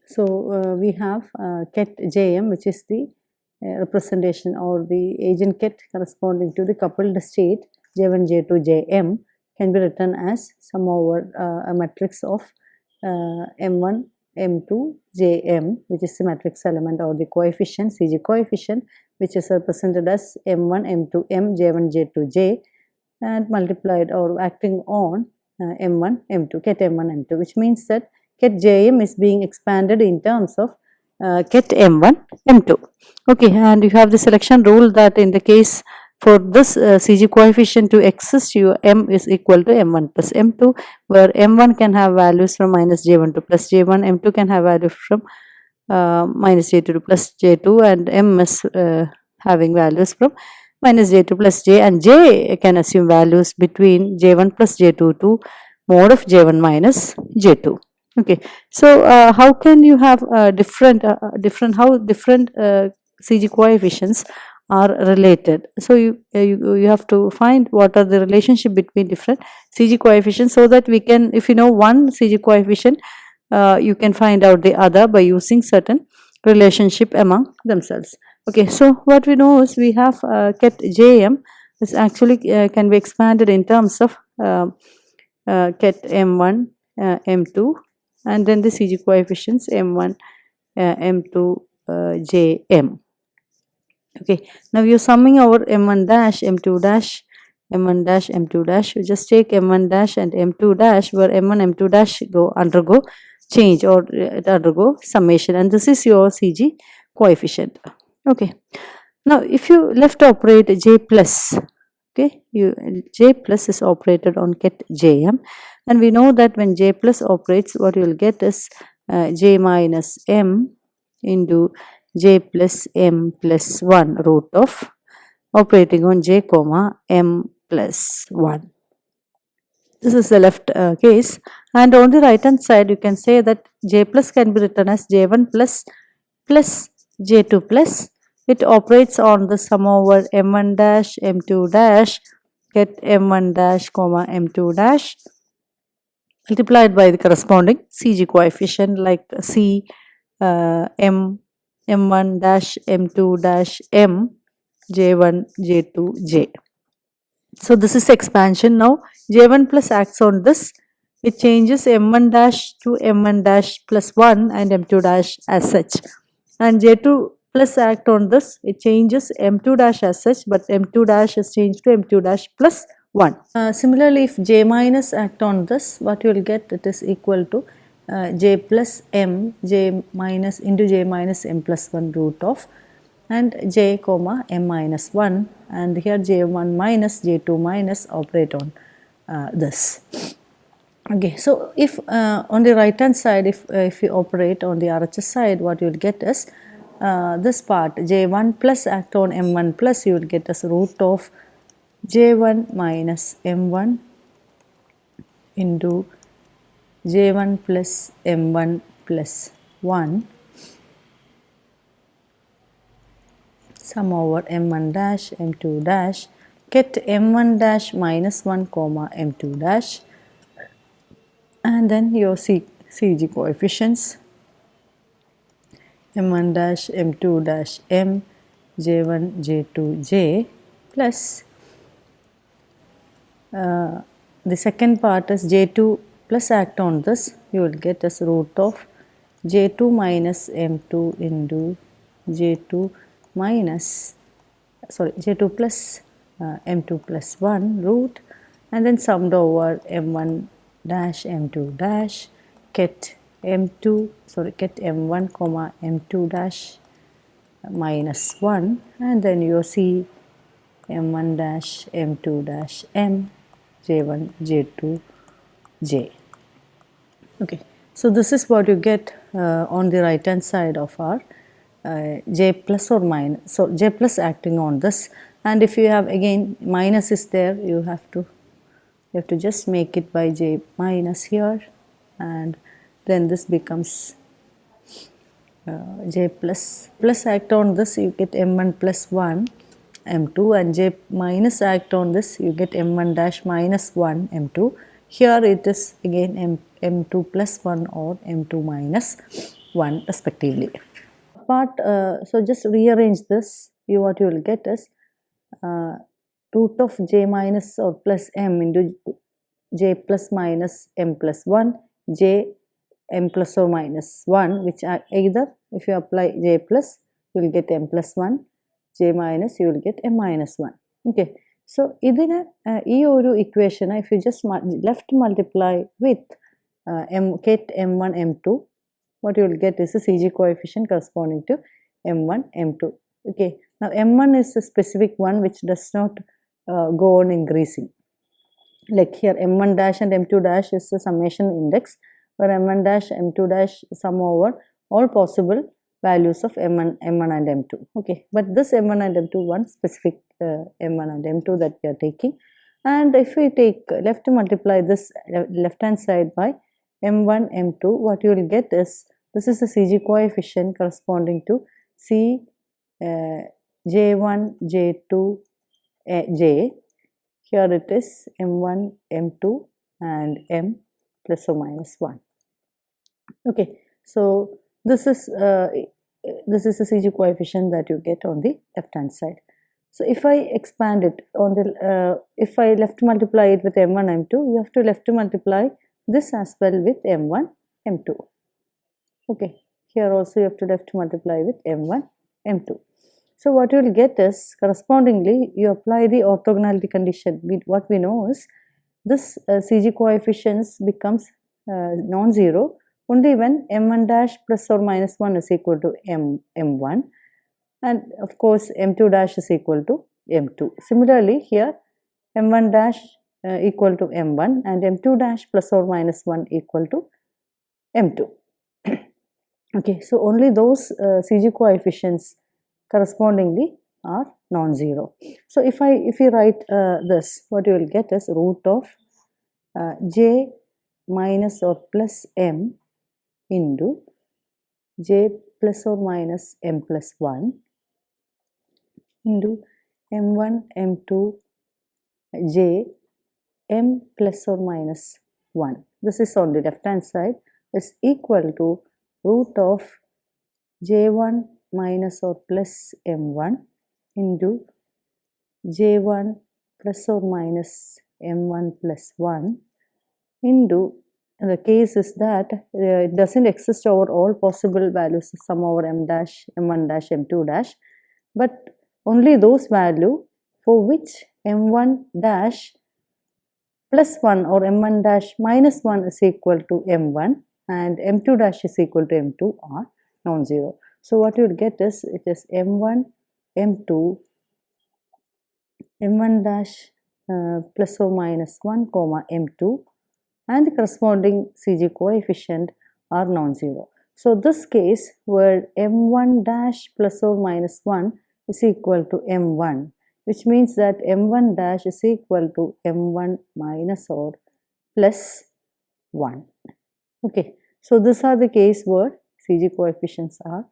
So we have ket Jm, which is the representation or the agent ket corresponding to the coupled state J1, J2, Jm can be written as sum over a matrix of M1, M2, Jm, which is the matrix element or the coefficient, Cg coefficient, which is represented as M1, M2, M, J1, J2, J, and multiplied or acting on M1, M2, ket M1, M2, which means that ket Jm is being expanded in terms of ket M1, M2. Okay, and you have the selection rule that in the case for this Cg coefficient to exist, your M is equal to M1 plus M2, where M1 can have values from minus J1 to plus J1, M2 can have values from minus J2 to plus J2, and M is having values from minus J2 plus J, and J can assume values between J1 plus J2 to mod of J1 minus J2. Okay, so how can you have different Cg coefficients are related? So you have to find what are the relationship between different Cg coefficients, so that we can, if you know one Cg coefficient, you can find out the other by using certain relationship among themselves. Okay, so what we know is we have ket Jm is actually can be expanded in terms of ket M1, M2, and then the Cg coefficients M1, M2, Jm. Okay, now you're summing over M1 dash, M2 dash, M1 dash, M2 dash. You just take M1 dash and M2 dash, where M1, M2 dash undergo change or undergo summation, and this is your Cg coefficient. Okay, now if you left operate J plus, okay, J plus is operated on ket Jm, and we know that when J plus operates, what you will get is J minus M into J plus M plus 1 root of operating on J comma M plus 1. This is the left case, and on the right hand side you can say that J plus can be written as J1 plus J2 plus. It operates on the sum over M1 dash, M2 dash, ket M1 dash comma M2 dash multiplied by the corresponding Cg coefficient like C M1 dash, M2 dash, M, J1, J2, J. So this is expansion. Now J1 plus acts on this. It changes M1 dash to M1 dash plus 1 and M2 dash as such. And J2 plus act on this. It changes M2 dash as such, but M2 dash is changed to M2 dash plus 1. Similarly, if J minus act on this, what you will get, it is equal to J plus M, J minus into J minus M plus 1 root of, and J comma M minus 1, and here J1 minus J2 minus operate on this. Okay, so if on the right hand side, if you operate on the RHS side, what you will get is this part J1 plus act on M1 plus, you will get as root of J1 minus M1 into J1 plus M1 plus 1 sum over M1 dash, M2 dash, ket M1 dash minus 1 comma M2 dash, and then your Cg coefficients M1 dash, M2 dash, M, J1, J2, J plus the second part is J2 plus act on this, you will get as root of J2 minus M2 into J2 minus, J2 plus M2 plus 1 root, and then summed over M1 dash, M2 dash, ket M1 comma M2 dash minus 1, and then you see M1 dash, M2 dash, M, J1, J2, J. Okay, so this is what you get on the right hand side of our J plus or minus. So J plus acting on this, and if you have again minus is there, you have to just make it by J minus here, and then this becomes J plus act on this, you get M1 plus 1 M2, and J minus act on this, you get M1 dash minus 1 M2. Here it is again M2 plus 1 or M2 minus 1 respectively. So just rearrange this. What you will get is root of j minus or plus m into j plus minus m plus 1, j m plus or minus 1, which are either if you apply j plus you will get m plus 1, j minus you will get m minus 1. Okay. So ഇതിന് ഈ ഒരു equation if you just left multiply with get m1 m2, what you will get is a CG coefficient corresponding to m1 m2. Okay, now m1 is a specific one which does not go on increasing. Like here m1 dash and m2 dash is the summation index, where m1 dash m2 dash sum over all possible values of m1 and m2. Okay, but this m1 and m2 one specific m1 and m2 that we are taking, and if we take left multiply this left hand side by m1 m2, what you will get is this is the CG coefficient corresponding to C j1 j2 j. Here it is m1 m2 and m plus or minus 1. Okay, so this is the CG coefficient that you get on the left hand side. So if I expand it on the if I left multiply it with m1 m2, you have to left multiply this as well with m1 m2. Okay, here also you have to left multiply with m1 m2. So what you will get is correspondingly you apply the orthogonality condition. What we know is this CG coefficients becomes non-zero only when m1 dash plus or minus 1 is equal to m1, and of course m2 dash is equal to m2. Similarly here m1 dash equal to m1 and m2 dash plus or minus 1 equal to m2. Okay, so only those CG coefficients correspondingly are non-zero. So if you write this, what you will get is root of j minus or plus m into j plus or minus m plus 1 into m1 m2 j m plus or minus 1. This is on the left hand side is equal to root of j1 minus or plus m1 into j1 plus or minus m1 plus 1 into, the case is that it doesn't exist over all possible values sum over m dash m1 dash m2 dash, but only those value for which m1 dash plus 1 or m1 dash minus 1 is equal to m1 and m2 dash is equal to m2 are non-zero. So what you will get is it is m1 m2 m1 dash plus or minus 1 comma m2 and the corresponding CG coefficient are non-zero. So this case where m1 dash plus or minus 1 is equal to m1, which means that m1 dash is equal to m1 minus or plus 1. Okay, so these are the case where CG coefficients are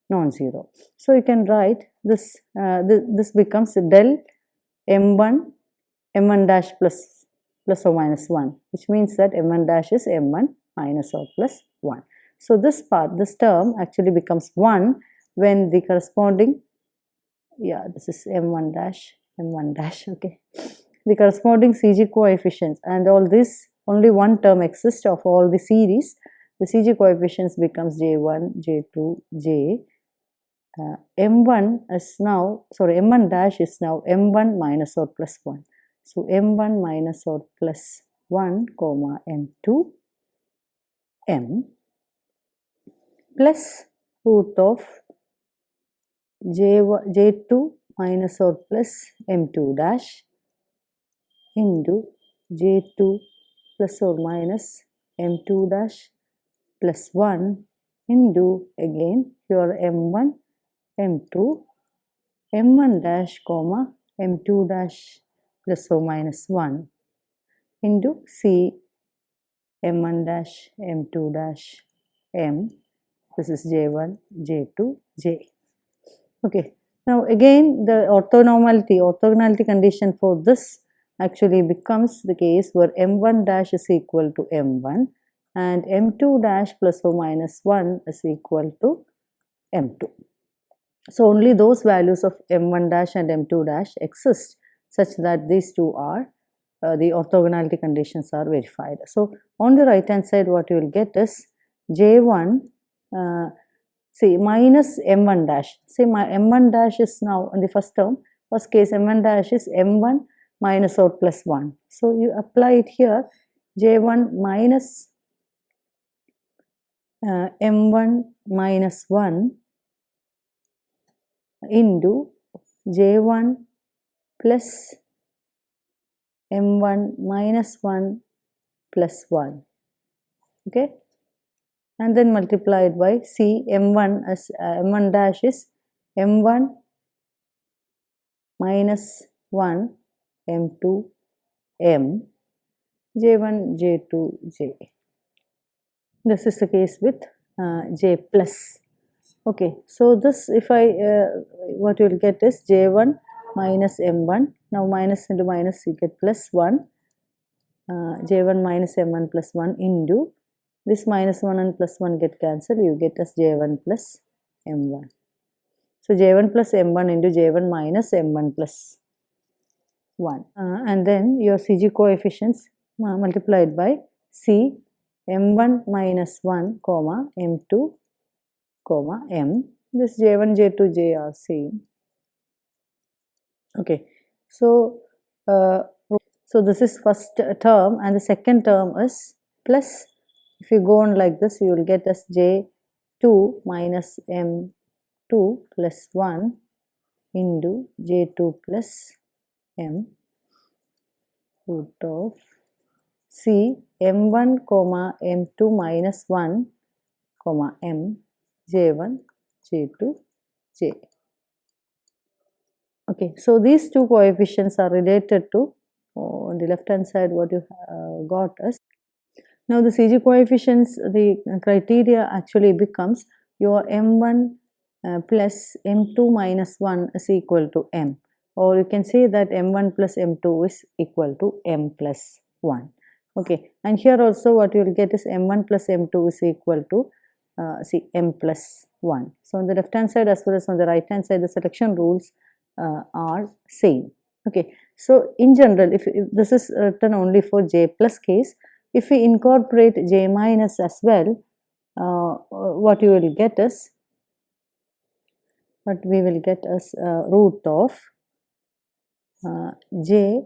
non-zero. So you can write this, this becomes del m1 dash plus or minus 1, which means that m1 dash is m1 minus or plus 1. So this term actually becomes 1 when the corresponding, this is m1 dash, okay. The corresponding CG coefficients and all this, only one term exists of all the series. The CG coefficients becomes j1, j2, j. m1 dash is now m1 minus or plus 1. So m1 minus or plus 1 comma m2 m plus root of j2 minus or plus m2 dash into j2 plus or minus m2 dash plus 1 into again your m1 m2 m1 dash comma m2 dash plus or minus 1 into C m1 dash m2 dash m. This is j1, j2, j. Okay. Now again the orthogonality condition for this actually becomes the case where m1 dash is equal to m1 and M2 dash plus or minus 1 is equal to M2. So only those values of M1 dash and M2 dash exist such that these two are the orthogonality conditions are verified. So on the right hand side what you will get is J1 see minus M1 dash. See my M1 dash is now in the first term, first case M1 dash is M1 minus or plus 1. So you apply it here, J1 minus M1 minus 1 into J1 plus M1 minus 1 plus 1, okay, and then multiply it by C. M1 as M1 dash is M1 minus 1 M2 M J1 J2 J. This is the case with J plus. Okay, so this if I what you will get is J1 minus M1. Now minus into minus you get plus 1. J1 minus M1 plus 1 into this minus 1 and plus 1 get cancelled. You get as J1 plus M1. So J1 plus M1 into J1 minus M1 plus 1. And then your CG coefficients multiplied by C M1 minus 1 comma M2 comma M. This J1 J2 J are same. Okay, so so this is first term and the second term is plus. If you go on like this, you will get as J2 minus M2 plus 1 into J2 plus M root of C M1 comma M2 minus 1 comma M J1 J2 J. Okay, so these two coefficients are related to on the left hand side what you got as. Now the CG coefficients, the criteria actually becomes your M1 plus M2 minus 1 is equal to M, or you can say that M1 plus M2 is equal to M plus 1. Okay, and here also what you will get is M1 plus M2 is equal to see M plus 1. So on the left hand side as well as on the right hand side the selection rules are same. Okay, so in general if this is written only for J plus case, if we incorporate J minus as well, what you will get is root of J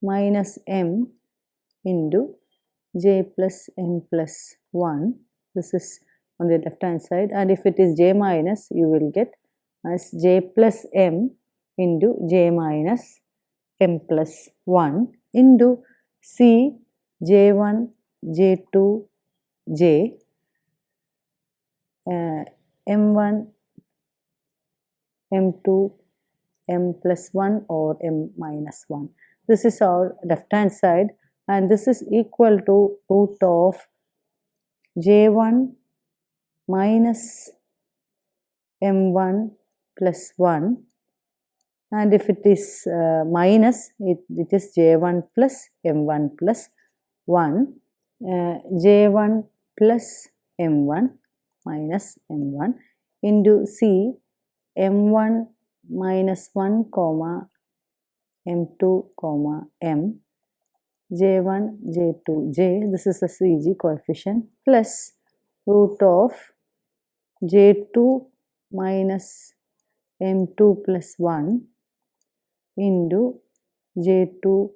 minus M into J plus M plus 1. This is on the left hand side, and if it is J minus you will get as J plus M into J minus M plus 1 into C J1 J2 J M1 M2 M plus 1 or M minus 1. This is our left hand side, and this is equal to root of J1 minus M1 plus 1, and if it is minus it is J1 plus M1 plus 1, J1 plus M1 minus M1 into C M1 minus 1 comma M2 comma M J1 J2 J. This is the CG coefficient plus root of J2 minus M2 plus 1 into J2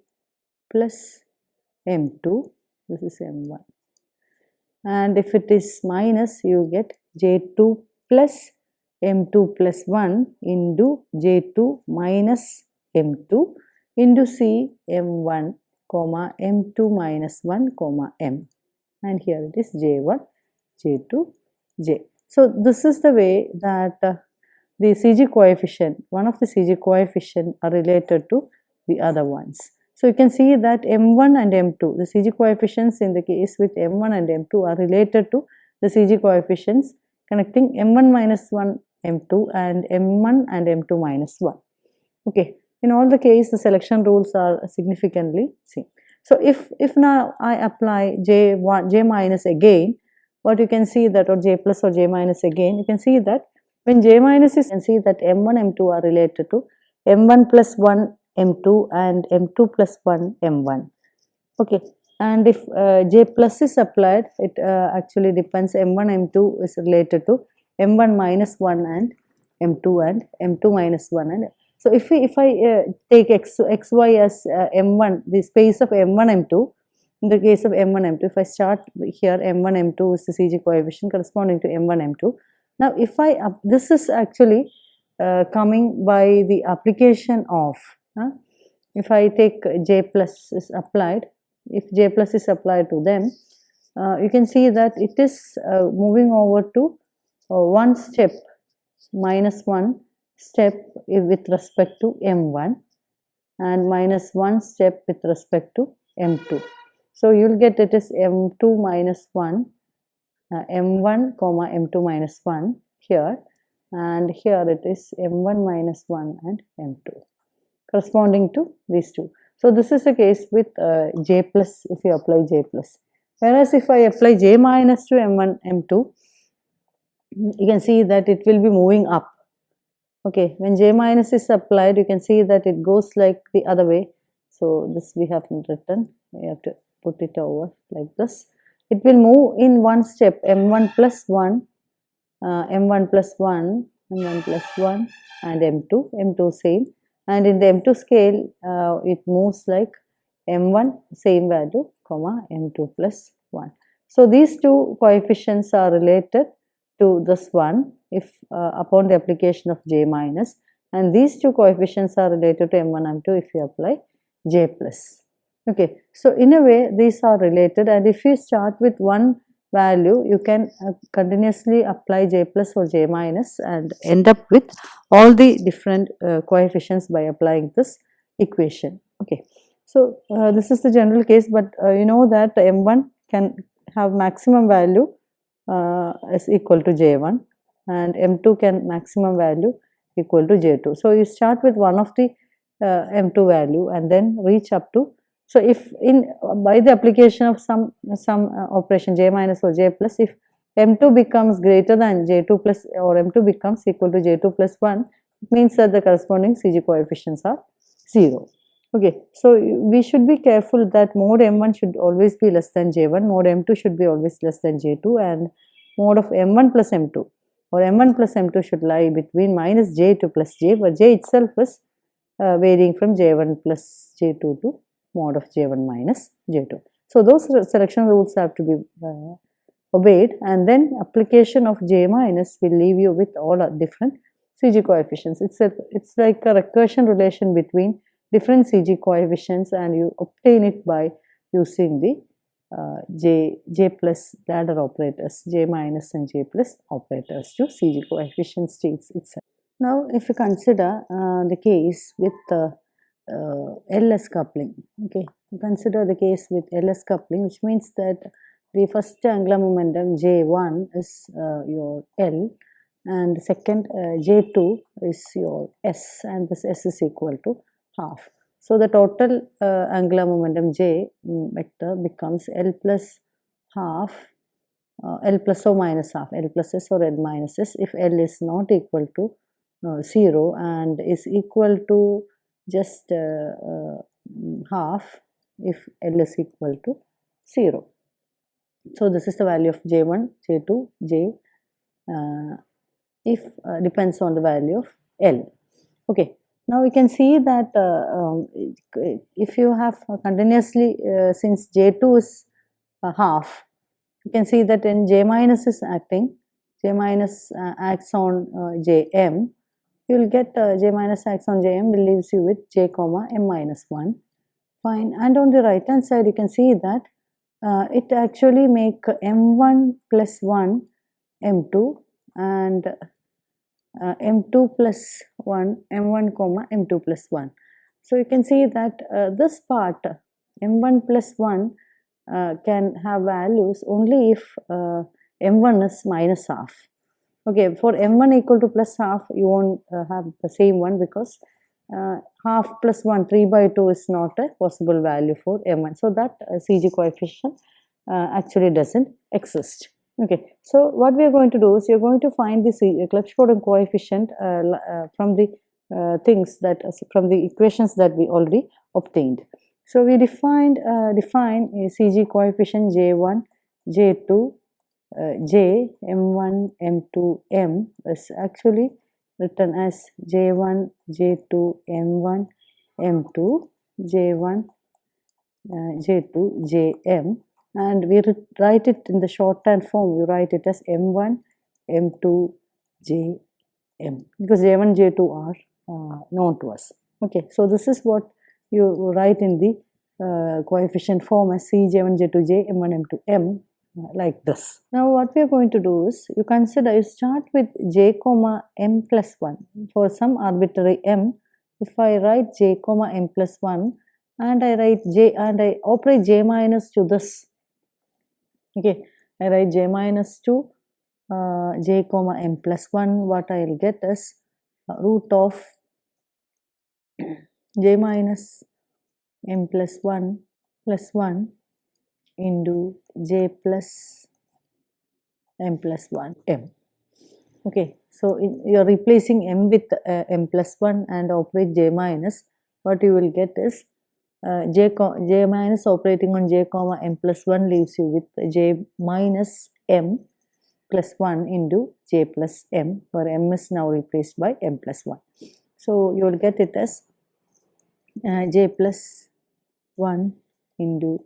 plus M2. This is M1, and if it is minus you get J2 plus M2 plus 1 into J2 minus M2 into C M1 comma M2 minus 1 comma M, and here it is J1 J2 J. So this is the way that the CG coefficient, one of the CG coefficient are related to the other ones. So you can see that M1 and M2, the CG coefficients in the case with M1 and M2 are related to the CG coefficients connecting M1 minus 1 M2 and M1 and M2 minus 1. Okay, in all the case the selection rules are significantly same. So if now I apply j minus again, what you can see that, or j plus or j minus again, you can see that when j minus is, you can see that m1 m2 are related to m1 plus 1 m2 and m2 plus 1 m1. Okay, and if j plus is applied, it actually depends, m1 m2 is related to m1 minus 1 and m2 and m2 minus 1. And so if I take xy as m1, the space of m1 m2, in the case of m1 m2, if I start here, m1 m2 is the CG coefficient corresponding to m1 m2. Now if this is actually coming by the application of, if I take j plus is applied, if j plus is applied to them, you can see that it is moving over to one step minus 1 step with respect to m1 and minus 1 step with respect to m2. So you will get it is m2 minus 1, m1 comma m2 minus 1 here, and here it is m1 minus 1 and m2 corresponding to these two. So this is the case with j plus, if you apply j plus. Whereas if I apply j minus to m1 m2, you can see that it will be moving up. Okay, when j minus is applied, you can see that it goes like the other way. So this we haven't written, we have to put it over like this. It will move in one step, m1 plus 1, m1 plus 1, m1 plus 1 and m2 same. And in the m2 scale, it moves like m1 same value, comma m2 plus 1. So these two coefficients are related to this one if upon the application of j minus, and these two coefficients are related to m1 m2 if you apply j plus. Okay, so in a way these are related, and if you start with one value, you can continuously apply j plus or j minus and end up with all the different coefficients by applying this equation. Okay, so this is the general case, but you know that m1 can have maximum value is equal to j1, and m2 can maximum value equal to j2. So you start with one of the m2 value and then reach up to, so if by the application of some operation j minus or j plus, if m2 becomes greater than j2 plus or m2 becomes equal to j2 plus 1, it means that the corresponding CG coefficients are 0. Okay, so we should be careful that mode m1 should always be less than j1, mode m2 should be always less than j2, and mode of m1 plus m2 or m1 plus m2 should lie between minus j to plus j, but j itself is varying from j1 plus j2 to mod of j1 minus j2. So those selection rules have to be obeyed, and then application of j minus will leave you with all different CG coefficients. It's like a recursion relation between different CG coefficients, and you obtain it by using the j plus ladder operators, j minus and j plus operators to CG coefficient states itself. Now if you consider the case with LS coupling, okay, consider the case with LS coupling, which means that the first angular momentum J1 is your L, and the second J2 is your S, and this S is equal to half. So the total angular momentum J vector becomes L plus half, L plus or minus half, L plus S or L minus S if L is not equal to 0 and is equal to just half if L is equal to 0. So this is the value of J1, J2, J if depends on the value of L. Okay, now we can see that if you have continuously since J2 is half, you can see that when J minus is acting, J minus acts on Jm, you will get J minus acts on Jm will leaves you with J comma m minus 1. Fine, and on the right hand side you can see that it actually make m1 plus 1 m2 and m2 plus 1 m1 comma m2 plus 1. So you can see that this part m1 plus 1 can have values only if m1 is minus half. Okay, for m1 equal to plus half, you won't have the same one because half plus 1, 3 by 2 is not a possible value for m1. So that CG coefficient actually doesn't exist. Okay, so what we are going to do is we are going to find the Clebsch-Gordan coefficient from the things that from the equations that we already obtained. So we define a CG coefficient J1, J2, J, M1, M2, M is actually written as J1, J2, M1, M2, J1, J2, Jm, and we write it in the shorthand form. You write it as M1, M2, Jm, because J1, J2 are known to us. Okay, so this is what you write in the coefficient form as C, J1, J2, J, M1, M2, M, like this. Now what we are going to do is you start with J comma M plus 1 for some arbitrary M. If I write J comma M plus 1 and I write J and I operate J minus to this, okay, I write J minus to J comma M plus 1, what I will get is root of J minus M plus 1 into J plus M plus 1 M. Okay, so you are replacing M with M plus 1 and operate J minus. What you will get is J minus operating on J comma M plus 1 leaves you with J minus M plus 1 into J plus M, where M is now replaced by M plus 1. So you will get it as J plus 1 into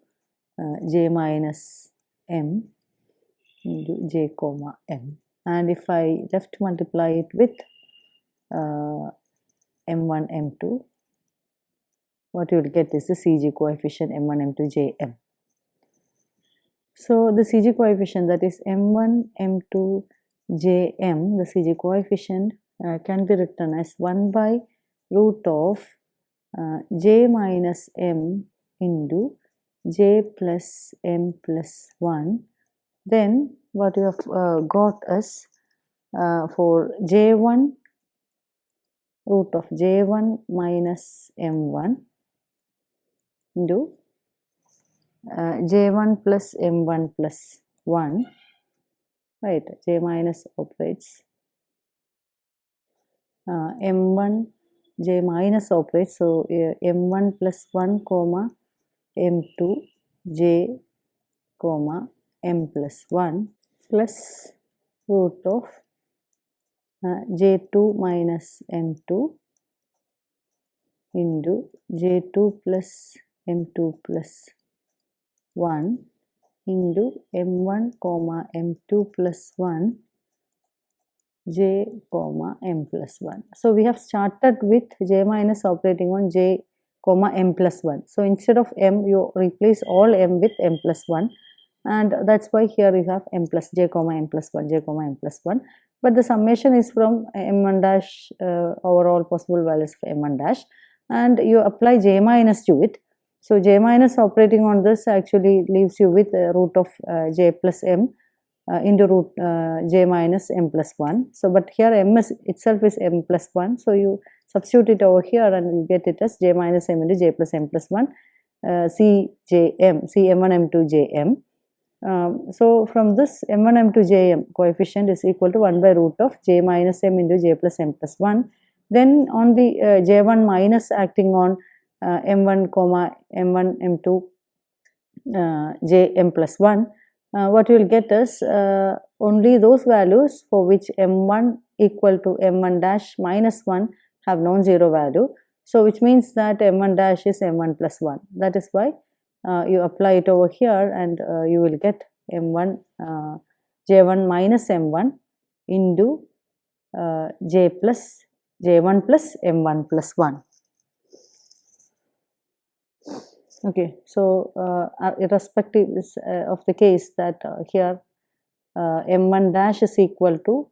J minus M into J comma M, and if I left multiply it with M1, M2, what you will get is the CG coefficient M1, M2, Jm. So the CG coefficient, that is M1, M2, Jm, the CG coefficient can be written as 1 by root of J minus M into J plus M plus 1. Then what you have got is for J1, root of J1 minus M1 into J1 plus M1 plus 1, right? J minus operates M1, J minus operates, so M1 plus 1 comma M2 J comma M plus 1 plus root of J2 minus M2 into J2 plus M2 plus 1 into M1 comma M2 plus 1 J comma M plus 1. So we have started with J minus operating on J comma M plus 1. So instead of M, you replace all M with M plus 1, and that's why here you have M plus J comma M plus 1, J comma M plus 1. But the summation is from M1 dash over all possible values of M1 dash, and you apply J minus to it. So J minus operating on this actually leaves you with root of J plus M into root J minus M plus 1. So but here M itself is M plus 1. So you substitute it over here and you get it as J minus M into J plus M plus 1 CJM, CM1 M2 JM. So from this M1 M2 JM coefficient is equal to 1 by root of J minus M into J plus M plus 1. Then on the J1 minus acting on M1 comma M1 M2 Jm plus 1, what you will get is only those values for which M1 equal to M1 dash minus 1 have non-zero value. So which means that M1 dash is M1 plus 1. That is why you apply it over here and you will get M1 J1 minus M1 into J1 plus M1 plus 1. Okay, so irrespective of the case that here M1 dash is equal to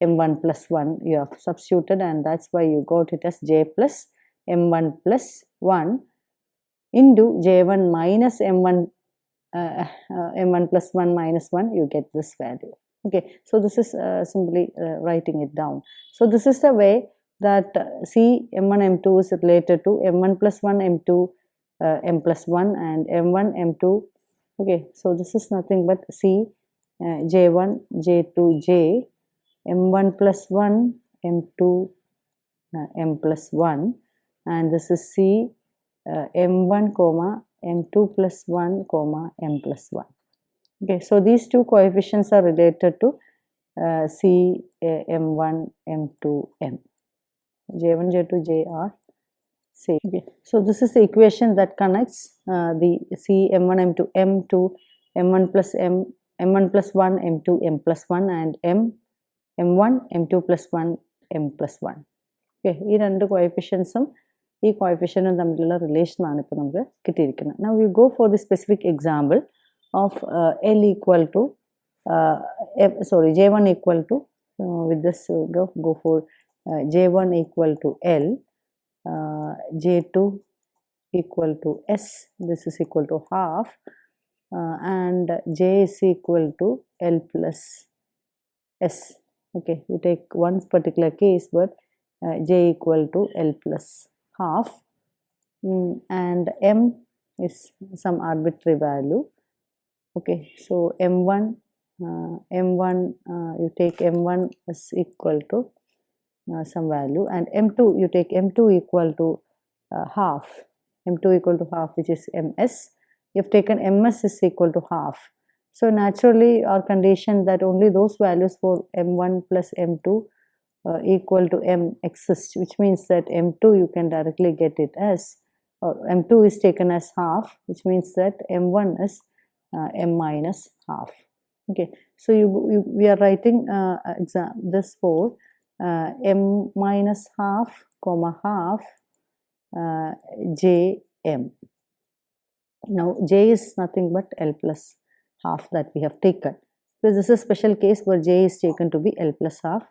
M1 plus 1 you have substituted, and that's why you got it as J plus M1 plus 1 into J1 minus M1 M1 plus 1 minus 1, you get this value. Okay, so this is simply writing it down. So this is the way that C m1 m2 is related to m1 plus 1 m2 m plus 1 and m1 m2. Okay, so this is nothing but C j1 j2 j m1 plus 1 m2 m plus 1, and this is C m1 comma m2 plus 1 comma m plus 1. Okay, so these two coefficients are related to C m1 m2 m. j1 j2 j are same. Okay, so this is the equation that connects the C m1 m2 m to m1 plus m1 plus 1 m2 m plus 1 and m1 m2 plus 1 m plus 1. Okay, ഈ രണ്ട് കോഎഫിഷ്യൻസും ഈ കോഎഫിഷ്യൻറ്റും തമ്മിലുള്ള റിലേഷനാണ് ഇപ്പോൾ നമുക്ക് കിട്ടിയിരിക്കുന്നത്. Now we go for the specific example of L equal to J1 equal to with this go for J1 equal to L, J2 equal to S, this is equal to half, and J is equal to L plus S. Okay, you take one particular case where J equal to L plus half, and M is some arbitrary value. Okay, so M1 you take M1 is equal to some value, and M2 you take M2 equal to half, M2 equal to half, which is MS. You have taken MS is equal to half. So naturally our condition that only those values for M1 plus M2 equal to M exist, which means that M2 you can directly get it as, or M2 is taken as half, which means that M1 is M minus half. Okay, so we are writing this for M minus half comma half JM. Now J is nothing but L plus half that we have taken, because this is a special case where J is taken to be L plus half.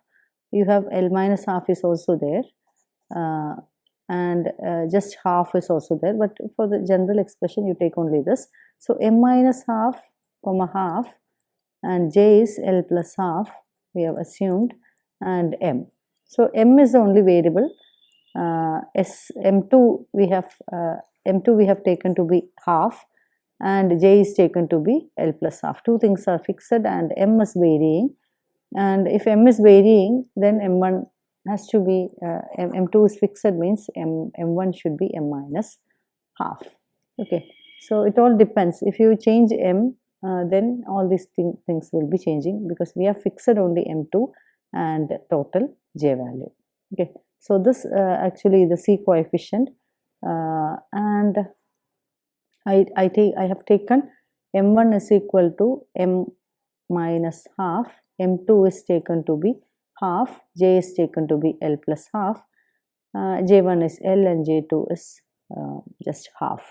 You have L minus half is also there, and just half is also there, but for the general expression you take only this. So M minus half comma half, and J is L plus half we have assumed, and M. So M is the only variable. M2 we have taken to be half, and J is taken to be L plus half. Two things are fixed and M is varying, and if M is varying, then M1 has to be M2 is fixed, means M1 should be M minus half. Okay, so it all depends. If you change M, then all these things will be changing, because we have fixed only M2 and total J value. Okay, so this actually the C coefficient, and I have taken M1 is equal to M minus half, M2 is taken to be half, J is taken to be L plus half, J1 is L and J2 is just half.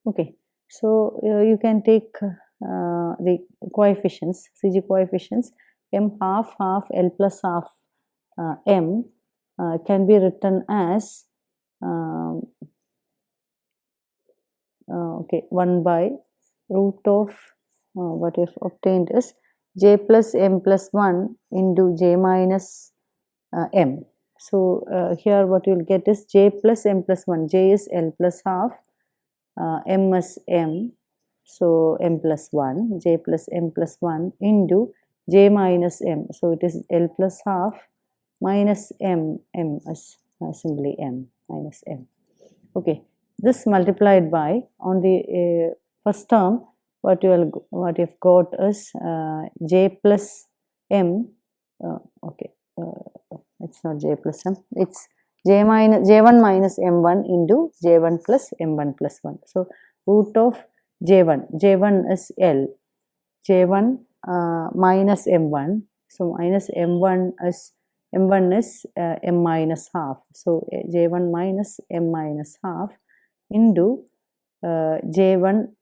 Okay, so you can take the coefficients, CG coefficients, M half half L plus half M can be written as okay, 1 by root of what we have obtained is J plus M plus 1 into J minus M. So here what you will get is J plus M plus 1. J is L plus half, M is M, so M plus 1, J plus M plus 1 into J minus M. So it is L plus half minus M, M is simply M minus M. Okay, this multiplied by, on the first term, what you have got is J plus M. Okay, it's not J plus M, it's J1 minus M1 into J1 plus M1 plus 1. So root of J1 is L, J1 minus M1, so minus M1 is M minus half, so J1 minus M minus half into J1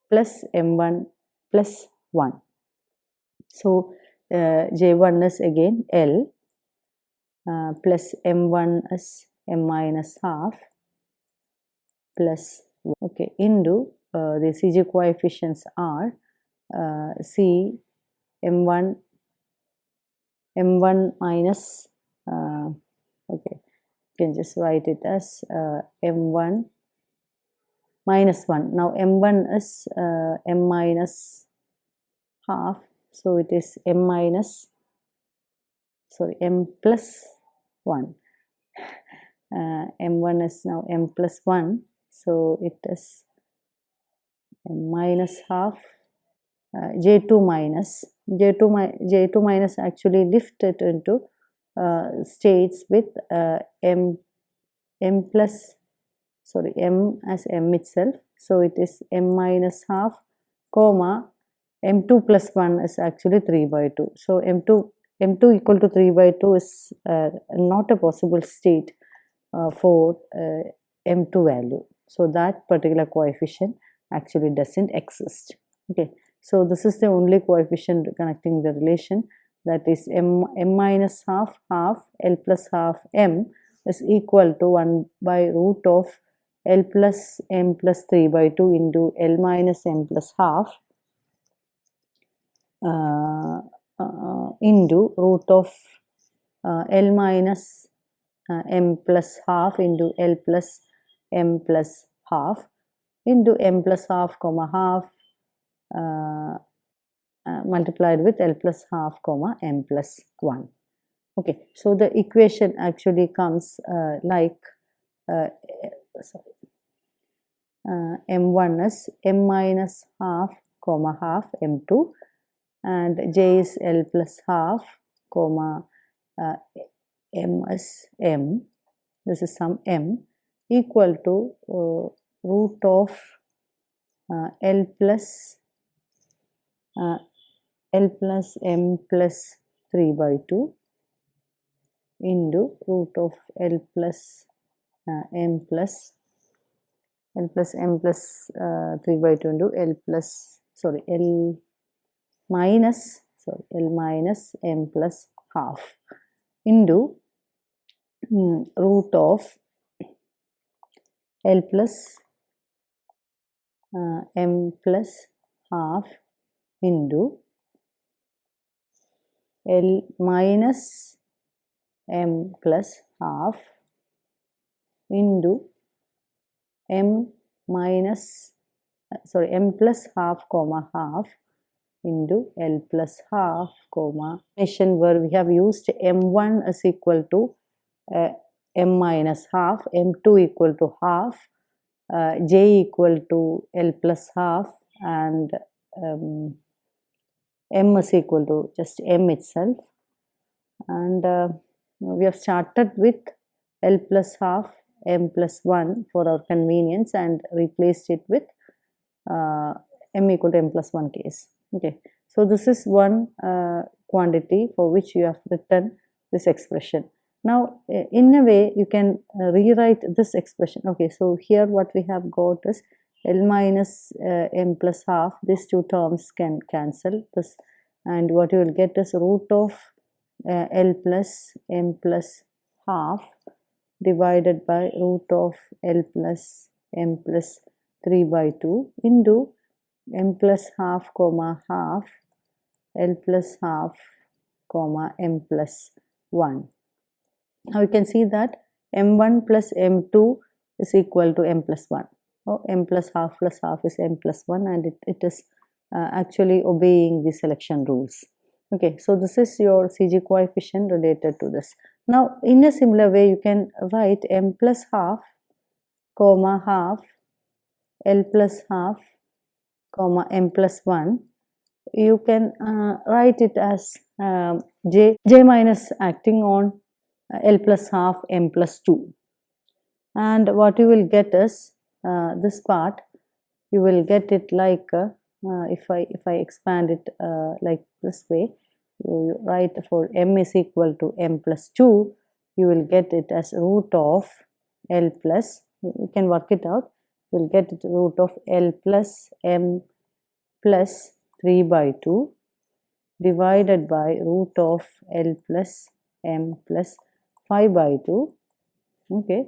plus M1 plus 1. So J1 is again L, plus M1 is M minus half plus 1. Okay, into the CG coefficients are C M1 minus Okay, you can just write it as m1 minus 1. Now m1 is m minus half, so it is m plus 1. M1 is now m plus 1, so it is m minus half. J2 minus actually lifted into states with m plus, sorry, m as m itself, so it is m minus half, comma m2 plus 1 is actually 3 by 2. So m2 equal to 3 by 2 is not a possible state for m2 value. So that particular coefficient actually doesn't exist. Okay, so this is the only coefficient connecting the relation, that is m minus half L plus half m is equal to 1 by root of L plus m plus 3 by 2 into L minus m plus half into root of L minus m plus half into L plus m plus half into m plus half comma half multiplied with L plus half comma m plus 1. Okay, so the equation actually comes like m1 is m minus half comma half m2, and j is L plus half comma m is m, this is some m, equal to root of L plus m plus 3 by 2 into root of L plus m plus 3 by 2 into L minus m plus half into root of L plus m plus half into L minus m plus half into m plus half comma half into L plus half comma nation, where we have used m1 is equal to m minus half, m2 equal to half, j equal to L plus half, and m is equal to just m itself, and we have started with L plus half m plus 1 for our convenience and replaced it with m equal to m plus 1 case. Okay, so this is one quantity for which you have written this expression. Now in a way you can rewrite this expression. Okay, so here what we have got is L minus m plus half, these two terms can cancel this, and what you will get is root of L plus m plus half divided by root of L plus m plus 3 by 2 into m plus half comma half L plus half comma m plus 1. Now you can see that m1 plus m2 is equal to m plus 1. Oh, m plus half is m plus 1, and it is actually obeying the selection rules. Okay, so this is your CG coefficient related to this. Now in a similar way you can write m plus half comma half L plus half comma m plus 1. You can write it as j minus acting on L plus half m plus 2, and what you will get is this part, you will get it like if I expand it like this way, you write for m is equal to m plus 2, you will get it as root of L plus, you can work it out, you will get it root of L plus m plus 3 by 2 divided by root of L plus m plus 5 by 2, okay,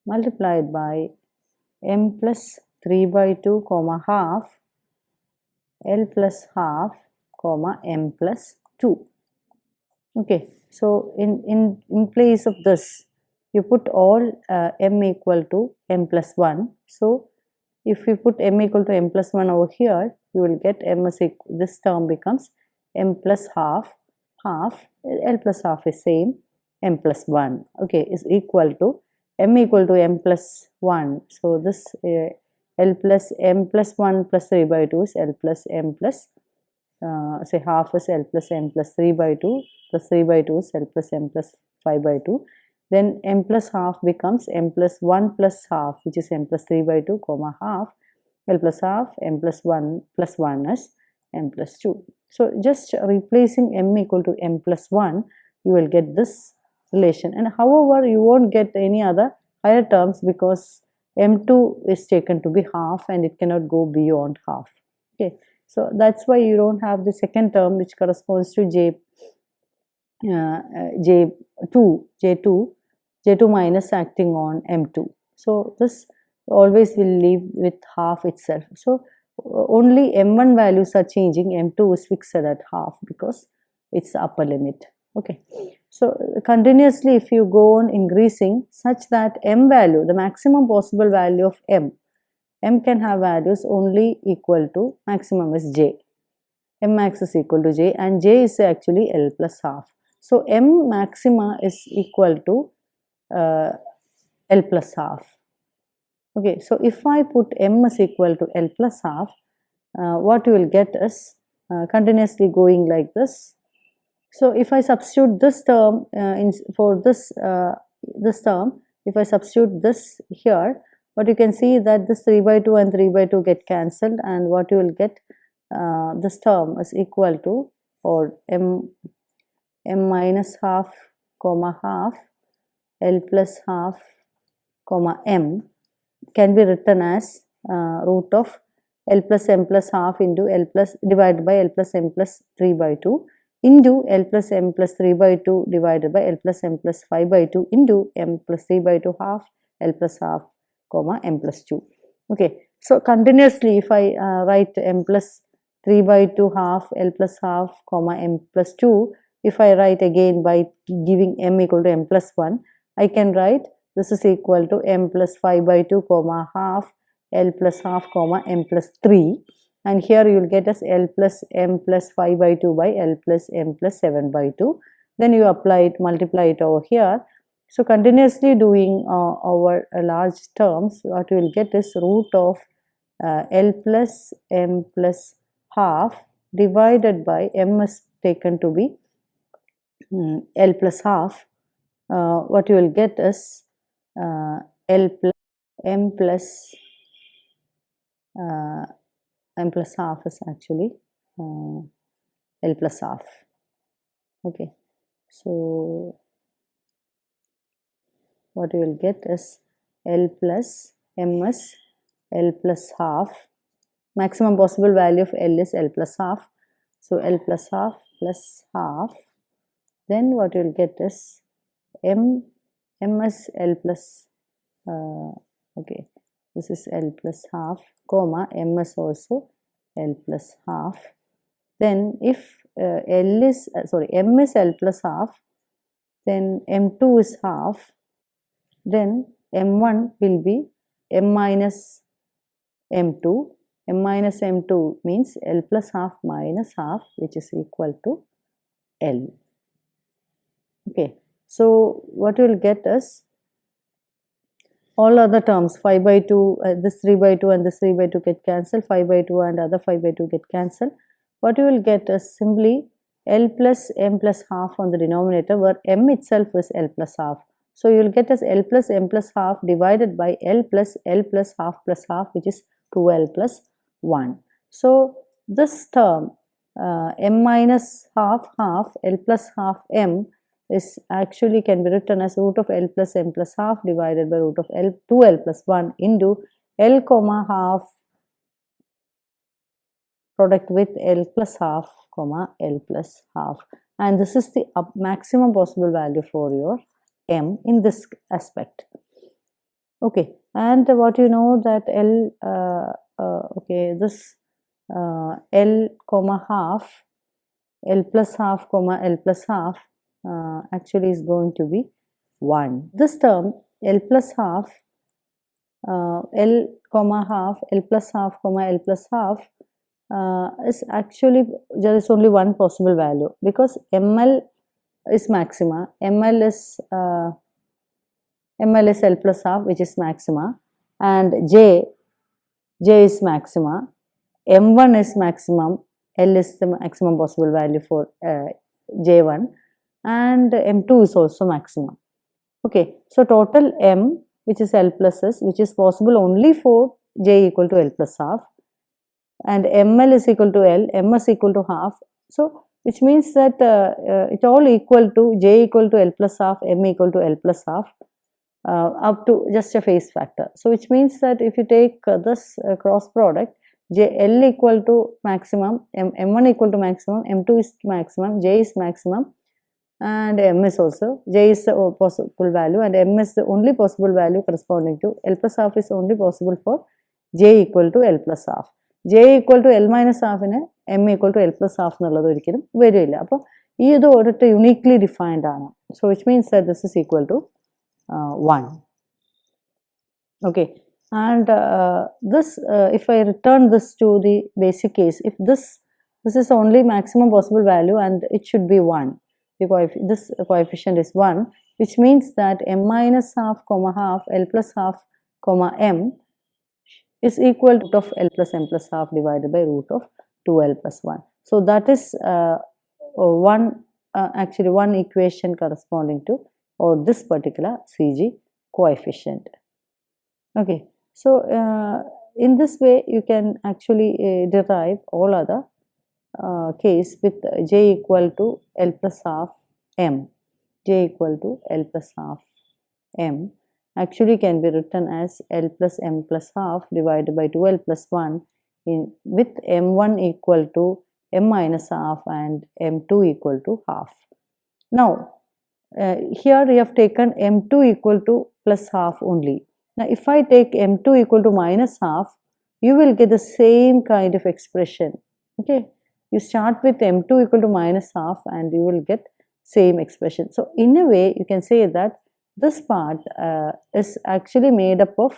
multiplied by m plus 3 by 2 comma half L plus half comma m plus 2. Okay, So in place of this, you put all m equal to m plus 1. So if you put m equal to m plus 1 over here, you will get m is equal, this term becomes m plus half, l plus half is same, m plus 1, okay, is equal to m equal to m plus 1. So this l plus m plus 1 plus 3 by 2 is l plus m plus say half is l plus m plus 3 by 2 plus 3 by 2 is l plus m plus 5 by 2. Then m plus half becomes m plus 1 plus half, which is m plus 3 by 2 comma half, l plus half, m plus 1 plus 1 is m plus 2. So just replacing m equal to m plus 1, you will get this relation. And however, you won't get any other higher terms because m2 is taken to be half and it cannot go beyond half. Okay, so that's why you don't have the second term which corresponds to J2 minus acting on M2. So this always will leave with half itself. So only M1 values are changing, M2 is fixed at half because it's the upper limit. Okay, so continuously if you go on increasing such that M value, the maximum possible value of M can have values only equal to maximum is J. M max is equal to J and J is actually L plus half. So M maxima is equal to L plus half. Okay, so if I put M is equal to L plus half, what you will get is continuously going like this. So if I substitute this term for this term, if I substitute this here, what you can see that this 3 by 2 and 3 by 2 get cancelled, and what you will get, this term is equal to, or m minus half comma half L plus half comma m can be written as root of L plus m plus half into L plus divided by L plus m plus 3 by 2 into L plus m plus 3 by 2 divided by L plus m plus 5 by 2 into m plus 3 by 2 half L plus half comma m plus 2. Okay, so continuously if I write m plus 3 by 2 half L plus half comma m plus 2, if I write again by giving m equal to m plus 1, I can write this is equal to m plus 5 by 2 comma half L plus half comma m plus 3, and here you will get as L plus m plus 5 by 2 by L plus m plus 7 by 2. Then you apply it, multiply it over here. So continuously doing over large terms, what you will get is root of L plus m plus half divided by m is taken to be L plus half. What you will get is L plus m plus m plus half is actually L plus half. Okay, so what you will get is L plus m is L plus half. Maximum possible value of L is L plus half. So L plus half plus half. Then what you will get is m is L plus okay, this is L plus half comma m is also L plus half. Then if m is L plus half, then m2 is half, then m1 will be m minus m2. M minus m2 means L plus half minus half, which is equal to L. Okay, so what you will get is all other terms 5 by 2, this 3 by 2 and this 3 by 2 get cancelled, 5 by 2 and other 5 by 2 get cancelled. What you will get is simply L plus m plus half on the denominator, where m itself is L plus half. So you will get as L plus m plus half divided by L plus half, which is 2L plus 1. So this term m minus half L plus half m is actually can be written as root of L plus m plus half divided by root of 2L plus 1 into L comma half product with L plus half comma L plus half, and this is the maximum possible value for your m in this aspect. Okay, and what you know that L okay, this L comma half, L plus half comma L plus half, actually is going to be 1. This term L plus half, L comma half, L plus half comma L plus half is actually, there is only one possible value because ML is maxima, ML is L plus half, which is maxima, and J is maxima, M1 is maximum, L is the maximum possible value for J1, and M2 is also maximum. Okay, so total M, which is L plus S, which is possible only for J equal to L plus half, and ML is equal to L, MS equal to half. So which means that it all equal to J equal to L plus half, M equal to L plus half, up to just a phase factor. So which means that if you take this cross product, L equal to maximum, M1 equal to maximum, M2 is maximum, J is maximum, and M is also, J is the possible value, and M is the only possible value corresponding to L plus half is only possible for J equal to L plus half. J equal to L minus half in M equal to L plus half എന്നുള്ളത് ഒരിക്കലും വരില്ല. അപ്പോൾ ഈ ഇത് ഒരൊറ്റ യൂണിക്ലി defined ആണ്. So which means that this is equal to 1. Okay, and this if I return this to the basic case, if this is only maximum possible value and it should be 1, this coefficient is 1, which means that M minus half comma half L plus half comma M is equal to root of L plus M plus half divided by root of 2L plus 1. So that is actually one equation corresponding to or this particular CG coefficient. Okay, so in this way you can actually derive all other case with J equal to L plus half M. J equal to L plus half M actually can be written as L plus M plus half divided by 2L plus 1 with M1 equal to M minus half and M2 equal to half. Now here we have taken M2 equal to plus half only. Now if I take M2 equal to minus half, you will get the same kind of expression. Okay, you start with M2 equal to minus half and you will get same expression. So in a way you can say that this part is actually made up of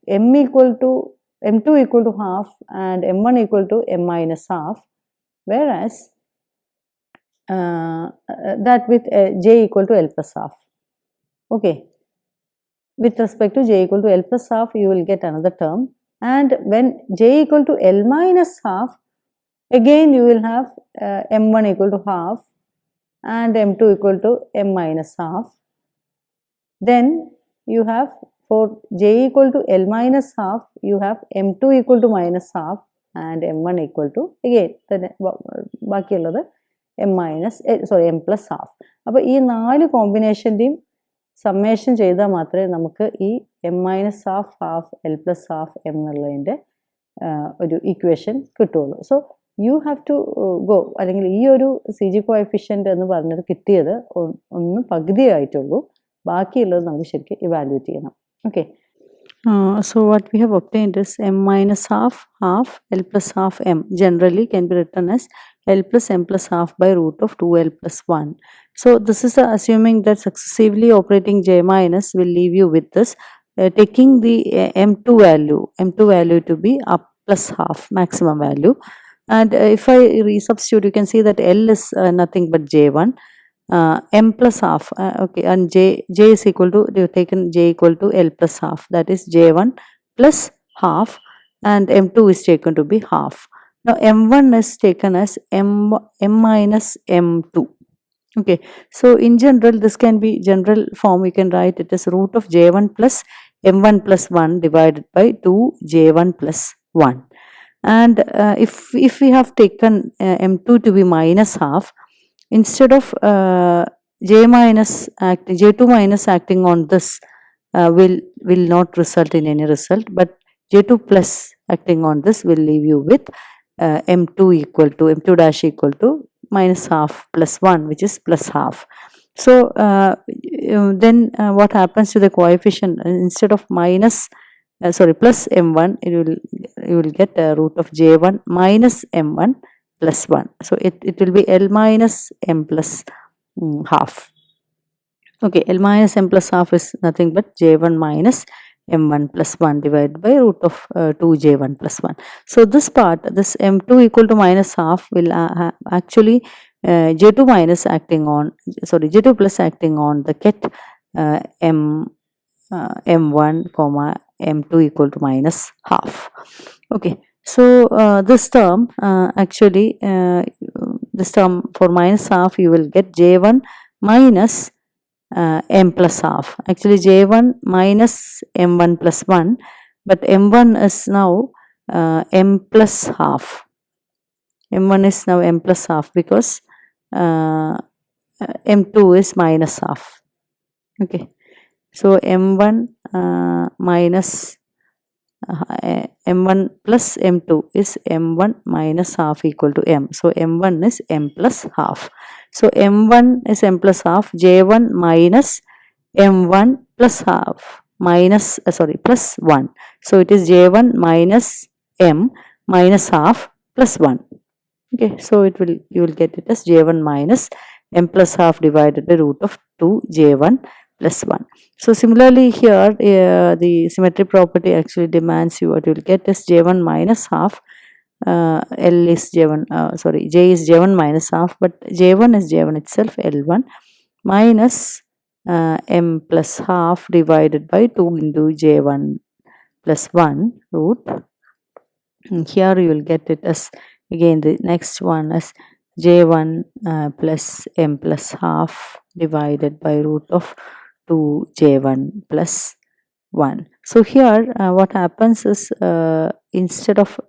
M2 equal to half and M1 equal to M minus half, whereas that with J equal to L plus half. Okay, with respect to J equal to L plus half you will get another term, and when J equal to L minus half, again you will have M1 equal to half and M2 equal to M minus half. Then you have for J equal to L minus half, you have M2 equal to minus half and M1 equal to again ബാക്കിയുള്ളത് M plus half. അപ്പോൾ ഈ 4 കോമ്പിനേഷൻ്റെയും summation ചെയ്താൽ മാത്രമേ നമുക്ക് ഈ M minus half half L plus half M എന്നുള്ളതിൻ്റെ ഒരു equation കിട്ടുള്ളൂ. So you have to go, അല്ലെങ്കിൽ ഈ ഒരു CG കോഎഫിഷ്യൻ്റ് എന്ന് പറഞ്ഞത് കിട്ടിയത് ഒന്ന് പകുതിയായിട്ടുള്ളൂ, ബാക്കിയുള്ളത് നമുക്ക് ശരിക്കും ഇവാലുവേറ്റ് ചെയ്യണം. Okay, so what we have obtained is M minus half L plus half M generally can be written as L plus M plus half by root of 2L plus 1. So this is assuming that successively operating J minus will leave you with this, taking the M2 value to be up plus half maximum value, and if I resubstitute you can see that L is nothing but J1, M plus half, okay, and J is equal to, they have taken J equal to L plus half, that is J1 plus half, and M2 is taken to be half. Now M1 is taken as M minus M2. Okay, so in general this can be general form, we can write it as root of J1 plus M1 plus 1 divided by 2 J1 plus 1. And if we have taken M2 to be minus half, instead of J2 minus acting on this will not result in any result, but J2 plus acting on this will leave you with M2 dash equal to minus half plus 1, which is plus half. So then what happens to the coefficient, instead of plus M1, you will get root of J1 minus M1 plus 1. So it will be L minus M plus half. Okay, L minus m plus half is nothing but J1 minus m1 plus 1 divided by root of 2J1 plus 1. So this part, this m2 equal to minus half will actually J2 minus acting on, sorry, J2 plus acting on the ket m1 comma m2 equal to minus half. Okay, so this term actually this term for minus half you will get J1 minus m plus half. Actually J1 minus m1 plus 1, but m1 is now m plus half. m1 is now m plus half because m2 is minus half. Okay, so m1 minus m1 plus m2 is m1 minus half equal to m. So m1 is m plus half. So m1 is m plus half, J1 minus m1 plus half minus plus 1. So it is J1 minus m minus half plus 1. Okay, so you will get it as J1 minus m plus half divided by root of 2 J1 plus 1. So similarly here the symmetry property actually demands you what you will get is J1 minus half. L is J1 J is J1 minus half, but J1 is J1 itself, L1 minus m plus half divided by 2 into J1 plus 1 root. And here you will get it as, again the next one is J1 plus m plus half divided by root of 2 J1 plus 1. So here what happens is instead of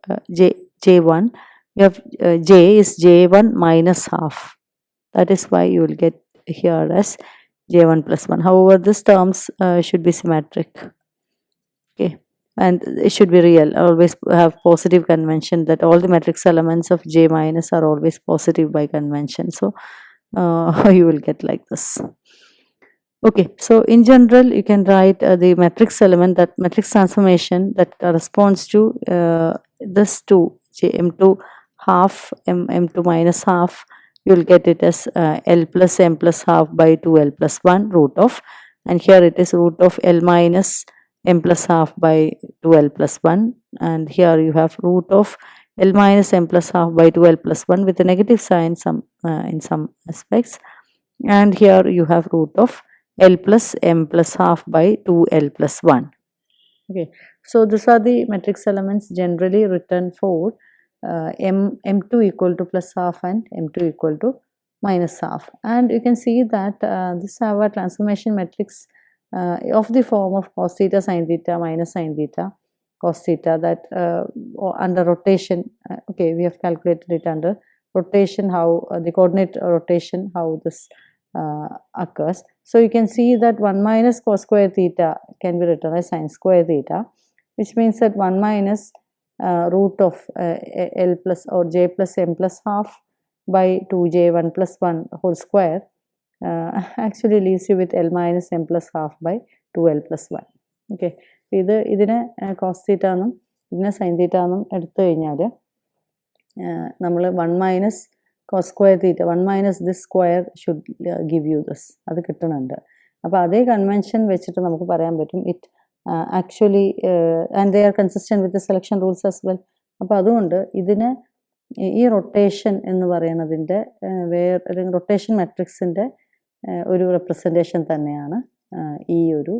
J1 you have J is J1 minus half. That is why you will get here as J1 plus 1. However, these terms should be symmetric. Okay, and it should be real. Always have positive convention that all the matrix elements of J minus are always positive by convention. So you will get like this. Okay, so in general you can write the matrix element, that matrix transformation that corresponds to this 2 m2 half m2 minus half. You will get it as L plus m plus half by 2L plus 1 root of, and here it is root of L minus m plus half by 2L plus 1, and here you have root of L minus m plus half by 2L plus 1 with a negative sign in some aspects, and here you have root of L plus m plus half by 2L plus 1. Okay, so these are the matrix elements generally written for m2 equal to plus half and m2 equal to minus half. And you can see that this have a transformation matrix of the form of cos theta sin theta minus sin theta cos theta, that under rotation. Okay, we have calculated it under rotation, how the coordinate rotation, how this occurs. So you can see that 1 minus cos square theta can be written as sin square theta, which means that 1 minus root of L plus or J plus m plus half by 2J1 plus 1 whole square actually leaves you with L minus m plus half by 2L plus 1. Okay, ഇതിനെ cos theta എന്നും ഇതിനെ sin theta എന്നും എടുത്തു കഴിഞ്ഞാൽ നമ്മൾ 1 minus cos square theta, 1 minus this square should give you this, അത് കിട്ടുന്നുണ്ട്. അപ്പോൾ അതേ കൺവെൻഷൻ വെച്ചിട്ട് നമുക്ക് പറയാൻ പറ്റും it actually and they are consistent with the selection rules as well. അപ്പോൾ അതുകൊണ്ട് ഇതിനെ ഈ റൊട്ടേഷൻ എന്ന് പറയുന്നതിൻ്റെ റൊട്ടേഷൻ മാട്രിക്സിൻ്റെ ഒരു റെപ്രസെൻറ്റേഷൻ തന്നെയാണ് ഈ ഒരു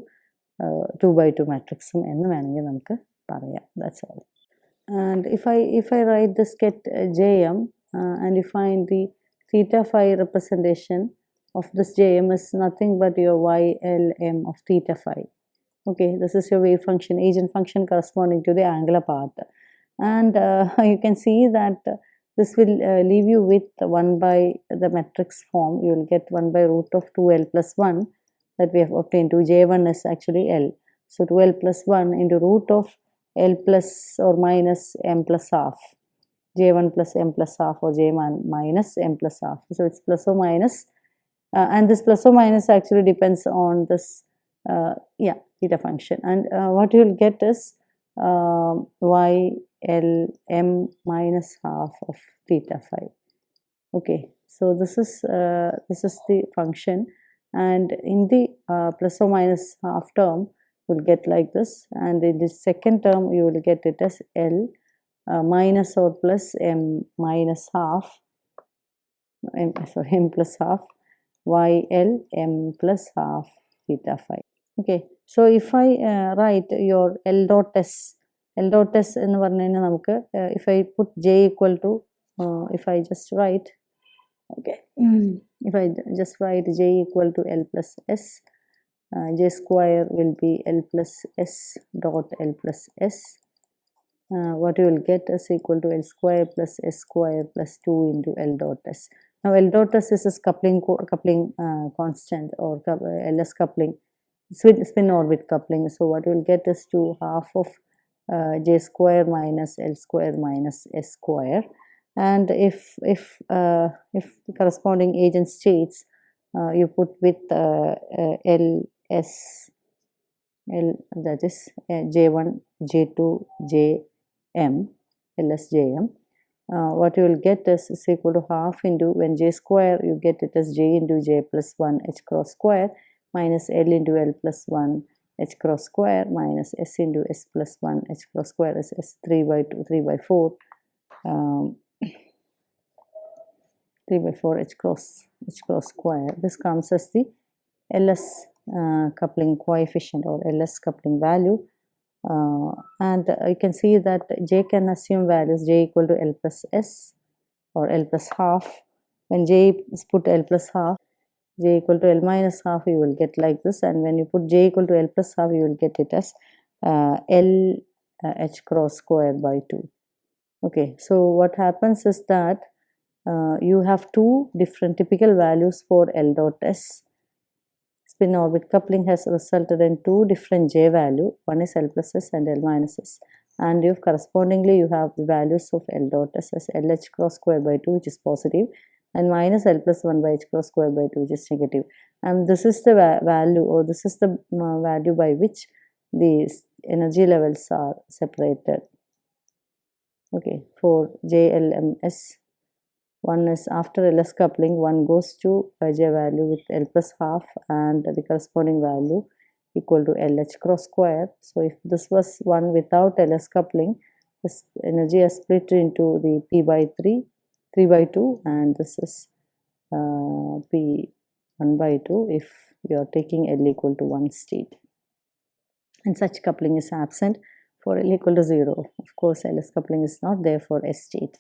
2x2 മാട്രിക്സും എന്ന് വേണമെങ്കിൽ നമുക്ക് പറയാം. That's all. And if I write this ket Jm and you find the theta phi representation of this Jm is nothing but your YLM of theta phi. Okay, this is your wave function, agent function corresponding to the angular path, and you can see that this will leave you with 1 by the matrix form. You will get 1 by root of 2L plus 1 that we have obtained. 2J1 is actually L, so 2L plus 1 into root of L plus or minus m plus half, J1 plus m plus half or J1 minus m plus half. So it's plus or minus, and this plus or minus actually depends on this theta function, and what you will get is YLM minus half of theta phi. Okay, So this is the function, and in the plus or minus half term you will get like this, and in the second term you will get it as L minus or plus m minus half m plus half YL m plus half theta phi. Okay, so if I write your L dot S എന്ന് പറഞ്ഞു കഴിഞ്ഞാൽ നമുക്ക് if I put j equal to if I just write, okay, if I just write j equal to L plus S, j square will be L plus S dot L plus S. What you will get is equal to L square plus S square plus 2 into L dot S. Now L dot S is coupling constant, or LS coupling, spin orbit coupling. So what you will get is 2 half of j square minus L square minus S square. And if the corresponding agent states you put with LS, that is J1, J2, Jm, LSJm, what you will get is equal to half into, when j square you get it as j into j plus 1 h cross square minus L into L plus 1 h cross square minus S into S plus 1 h cross square is S 3 by 2, 3 by 4, 3 by 4 h cross square. This comes as the LS coupling coefficient, or LS coupling value. And you can see that j can assume values j equal to L plus S or L plus half. When j is put L plus half, j equal to L minus half, you will get like this, and when you put j equal to L plus half, you will get it as L h cross square by 2. Okay, so what happens is that you have two different typical values for L dot S. Spin orbit coupling has resulted in two different j value. One is L plus S and L minus S, and if correspondingly you have the values of L dot S as LH cross square by 2, which is positive, and minus L plus 1 by H cross square by 2, which is negative. And this is the value, or this is the value by which these energy levels are separated. Okay, for JLMS, one is after LS coupling, one goes to j value with L plus half and the corresponding value equal to LH cross square. So if this was one without LS coupling, this energy is split into the P by 3 by 2, and this is P 1 by 2 if you are taking L equal to 1 state. And such coupling is absent for L equal to 0. Of course, LS coupling is not there for S state.